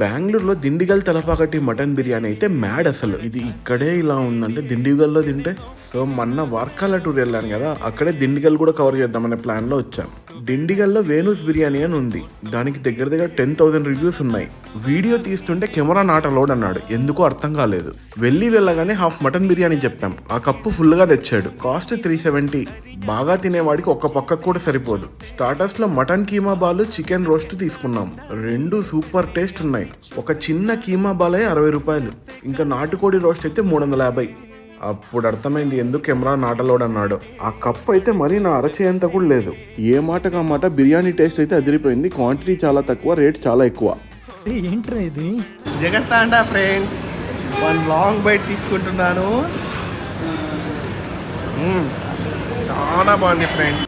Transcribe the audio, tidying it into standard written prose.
బెంగళూరులో దిండిగల్ తలపాకట్టి మటన్ బిర్యానీ అయితే మ్యాడ్ అసలు. ఇది ఇక్కడే ఇలా ఉందంటే దిండిగల్లో తింటే. సో మొన్న వార్కాల టూర్ వెళ్ళాను కదా, అక్కడే దిండిగల్ కూడా కవర్ చేద్దామనే ప్లాన్లో వచ్చాం. దిండిగల్లో వేణూస్ బిర్యానీ అని ఉంది. దానికి దగ్గర 10,000 రివ్యూస్ ఉన్నాయి. వీడియో తీస్తుంటే కెమెరా నాట్ అలౌడ్ అన్నాడు. ఎందుకో అర్థం కాలేదు. వెళ్ళగానే హాఫ్ మటన్ బిర్యానీ చెప్పాం. ఆ కప్పు ఫుల్గా తెచ్చాడు. కాస్ట్ 370. బాగా తినేవాడికి ఒక్క పక్కకు కూడా సరిపోదు. స్టార్టర్స్ లో mutton keema ball, chicken roast తీసుకున్నాం. రెండు సూపర్ టేస్ట్ ఉన్నాయి. ఒక చిన్న కీమా బాలే 60 రూపాయలు. ఇంకా నాటుకోడి రోస్ట్ అయితే 350. అప్పుడు అర్థమైంది ఎందుకు కెమెరా నాటలోడ్ అన్నాడు. ఆ కప్ అయితే మరీ నా అరచేయంత కూడా లేదు. ఏ మాటకు ఆ మాట బిర్యానీ టేస్ట్ అయితే అదిరిపోయింది. క్వాంటిటీ చాలా తక్కువ, రేట్ చాలా ఎక్కువ. ఏంట్రా ఇది? జగత్తాండా ఫ్రెండ్స్, 1 లాంగ్ బైట్ తీసుకుంటున్నాను. చాలా బాగుంది ఫ్రెండ్స్.